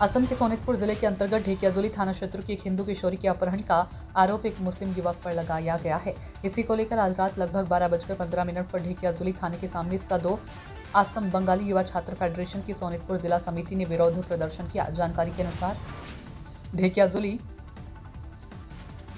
असम के सोनितपुर जिले के अंतर्गत ढेकियाजुली थाना क्षेत्र की एक हिंदू किशोरी के अपहरण का आरोप एक मुस्लिम युवक पर लगाया गया है। इसी को लेकर आज रात लगभग 12:15 पर ढेकियाजुली थाने के सामने सदो असम बंगाली युवा छात्र फेडरेशन की सोनितपुर जिला समिति ने विरोध प्रदर्शन किया। जानकारी के अनुसार ढेकियाजुली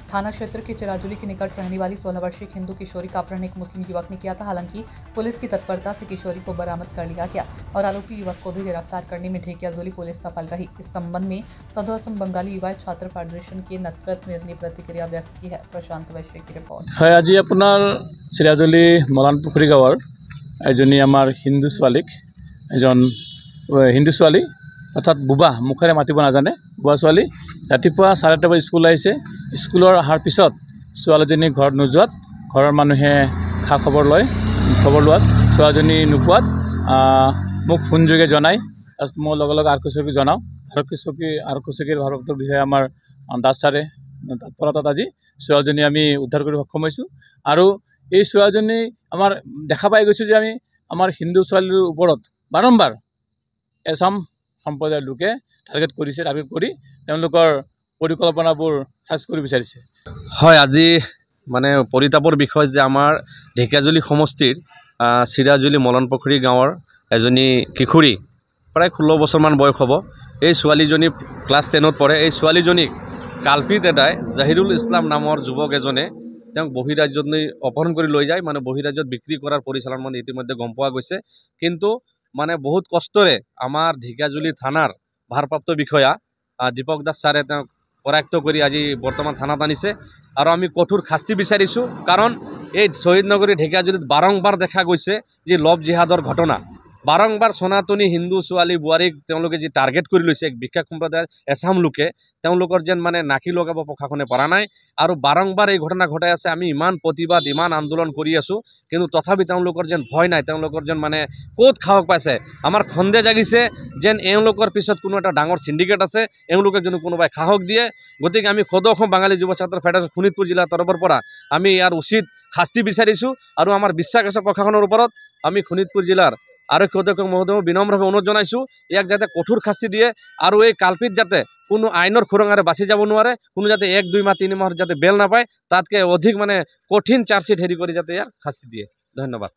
थाना क्षेत्र के चिराजुली के निकट रहने वाली 16 वर्षीय हिंदू किशोरी का अपहरण एक मुस्लिम युवक ने किया था। हालांकि पुलिस की तत्परता से किशोरी को बरामद कर लिया गया और आरोपी युवक को भी गिरफ्तार करने में ढेकियाजुली पुलिस सफल रही। इस संबंध में सदो असम बंगाली युवा छात्र फेडरेशन के नेतृत्व में अपनी प्रतिक्रिया व्यक्त की है। प्रशांत वैश्य की रिपोर्ट। है आज अपनार चिराजुली मलानपुखुरी गाँवर एजनी आमार हिंदू छालीक हिंदू छाली अर्थात बुबा मुखेरे मातिब नाजाने बुबा छाली रातिपुवा 8:30 बजे स्कूल आइसे। स्कूलर अহাৰ পিছত ছোৱালীজনী ঘৰত নোযোৱাত ঘৰৰ মানুহে খা খবৰ লোৱাত ছোৱালীজনী নোপোৱাত মোক ফোনযোগে জনায়। তাৰপিছত মই লগে লগে আৰক্ষী চকীক জনাওঁ। আৰক্ষী চকীৰ ভাৰপ্ৰাপ্ত বিষয়া আমাৰ দাস ছাৰে তৎপৰতাত আজি ছোৱালীজনী আমি উদ্ধাৰ কৰি সক্ষম হৈছোঁ। আৰু এই ছোৱালীজনী আমাৰ দেখা পাই গৈছোঁ যে আমি আমাৰ হিন্দু ছোৱালীৰ ওপৰত বাৰম্বাৰ এছাম সম্প্ৰদায়ৰ লোকে টাৰ্গেট কৰিছে। টাৰ্গেট কৰি তেওঁলোকৰ পৰিকল্পনাবোৰ চাৰ্চ কৰিব বিচাৰিছে। হয়, আজি মানে পৰিতাপৰ বিষয় যে আমাৰ ঢেকিয়াজুলি সমষ্টিৰ চিৰাজুলি মলনপুখুৰী গাঁৱৰ এজনী কিশোৰী প্ৰায় 16 বছৰমান বয়স হ'ব। এই ছোৱালীজনী ক্লাছ 10ত পঢ়ে। এই ছোৱালীজনীক কালপিত এটাই জাহিৰুল ইছলাম নামৰ যুৱক এজনে তেওঁক বহিৰাজ্যত অপহৰণ কৰি লৈ যায়। মানে বহিৰাজ্যত বিক্ৰী কৰাৰ পৰিচালনা মানে ইতিমধ্যে গম পোৱা গৈছে। কিন্তু মানে বহুত কষ্টৰে আমাৰ ঢেকিয়াজুলি থানাৰ ভাৰপ্ৰাপ্ত বিষয়া দীপক দাস ছাৰে তেওঁক কৰায়ত্ব কৰি আজি বৰ্তমান থানাত আনিছে আৰু আমি কঠোৰ শাস্তি বিচাৰিছোঁ। কাৰণ এই শহীদ নগৰী ঢেকিয়াজুলিত বাৰম্বাৰ দেখা গৈছে যে লভ জিহাদৰ ঘটনা। বাৰম্বাৰ সনাতনী হিন্দু ছোৱালী বোৱাৰীক তেওঁলোকে যি টাৰ্গেট কৰি লৈছে এক বিশেষ সম্প্ৰদায়ৰ এছাম লোকে, তেওঁলোকৰ যেন মানে নাকি লগাব প্ৰশাসনে পৰা নাই আৰু বাৰম্বাৰ এই ঘটনা ঘটাই আছে। আমি ইমান প্ৰতিবাদ ইমান আন্দোলন কৰি আছোঁ, কিন্তু তথাপি তেওঁলোকৰ যেন ভয় নাই। তেওঁলোকৰ যেন মানে ক'ত সাহস পাইছে। আমাৰ সন্দেহ জাগিছে যেন এওঁলোকৰ পিছত কোনো এটা ডাঙৰ চিণ্ডিকেট আছে, এওঁলোকে যেন কোনোবাই সাহস দিয়ে। গতিকে আমি সদৌ অসম বাঙালী যুৱ ছাত্ৰ ফেডাৰেশ্যন শোণিতপুৰ জিলাৰ তৰফৰ পৰা আমি ইয়াৰ উচিত শাস্তি বিচাৰিছোঁ আৰু আমাৰ বিশ্বাস আছে প্ৰশাসনৰ ওপৰত। আমি শোণিতপুৰ জিলাৰ আৰক্ষী অধীক্ষক মহোদয়ক বিনম্ৰভাৱে অনুৰোধ জনাইছোঁ ইয়াক যাতে কঠোৰ শাস্তি দিয়ে আৰু এই কালপিত যাতে কোনো আইনৰ খুৰঙাৰে বাচি যাব নোৱাৰে, কোনো যাতে 1, 2 মাহ 3 মাহৰ যাতে বেল নাপায়, তাতকৈ অধিক মানে কঠিন চাৰ্জশ্বিট হেৰি কৰি যাতে ইয়াক শাস্তি দিয়ে। ধন্যবাদ।